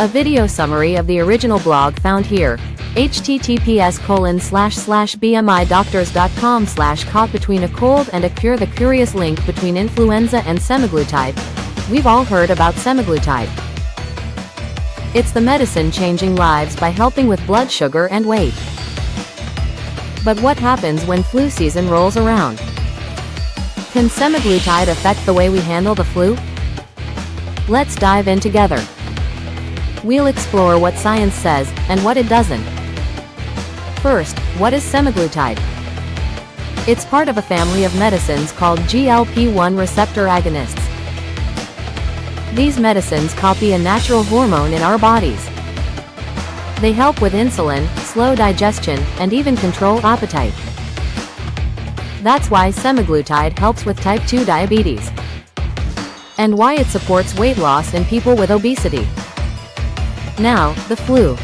A video summary of the original blog found here. https://bmidoctors.com/caught between a cold and a cure. The curious link between influenza and semaglutide. We've all heard about semaglutide. It's the medicine changing lives by helping with blood sugar and weight. But what happens when flu season rolls around? Can semaglutide affect the way we handle the flu? Let's dive in together. We'll explore what science says and what it doesn't. First, what is semaglutide? It's part of a family of medicines called GLP-1 receptor agonists. These medicines copy a natural hormone in our bodies. They help with insulin, slow digestion, and even control appetite. That's why semaglutide helps with type 2 diabetes. And why it supports weight loss in people with obesity. Now, the flu.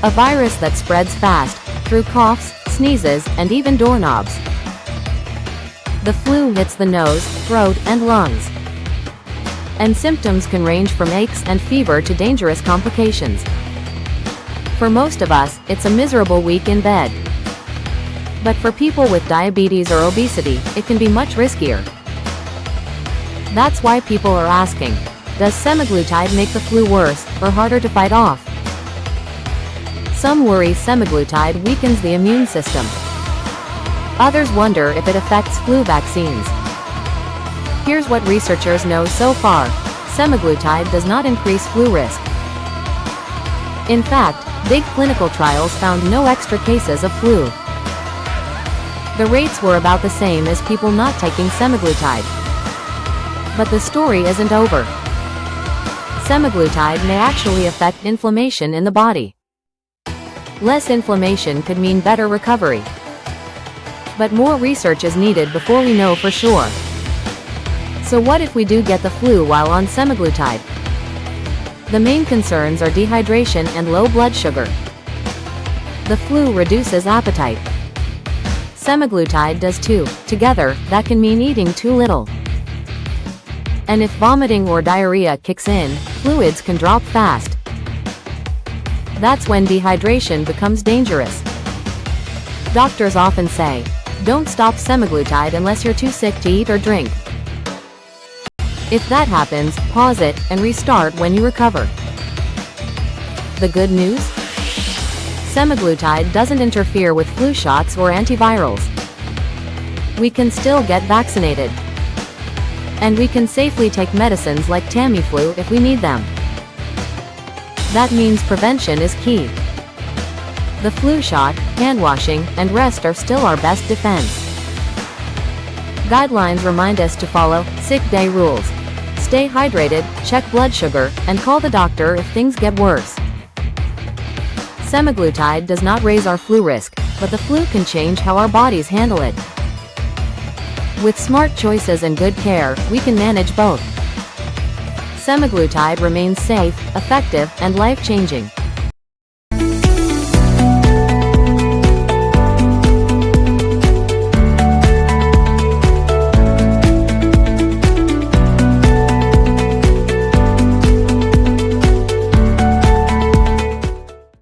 A virus that spreads fast, through coughs, sneezes, and even doorknobs. The flu hits the nose, throat, and lungs. And symptoms can range from aches and fever to dangerous complications. For most of us, it's a miserable week in bed. But for people with diabetes or obesity, it can be much riskier. That's why people are asking, does semaglutide make the flu worse, or harder to fight off? Some worry semaglutide weakens the immune system. Others wonder if it affects flu vaccines. Here's what researchers know so far. Semaglutide does not increase flu risk. In fact, big clinical trials found no extra cases of flu. The rates were about the same as people not taking semaglutide. But the story isn't over. Semaglutide may actually affect inflammation in the body. Less inflammation could mean better recovery. But more research is needed before we know for sure. So what if we do get the flu while on semaglutide? The main concerns are dehydration and low blood sugar. The flu reduces appetite. Semaglutide does too. Together, that can mean eating too little. And if vomiting or diarrhea kicks in, fluids can drop fast. That's when dehydration becomes dangerous. Doctors often say, don't stop semaglutide unless you're too sick to eat or drink. If that happens, pause it and restart when you recover. The good news? Semaglutide doesn't interfere with flu shots or antivirals. We can still get vaccinated. And we can safely take medicines like Tamiflu if we need them. That means prevention is key. The flu shot, hand washing, and rest are still our best defense. Guidelines remind us to follow sick day rules. Stay hydrated, check blood sugar, and call the doctor if things get worse. Semaglutide does not raise our flu risk, but the flu can change how our bodies handle it. With smart choices and good care, we can manage both. Semaglutide remains safe, effective, and life-changing.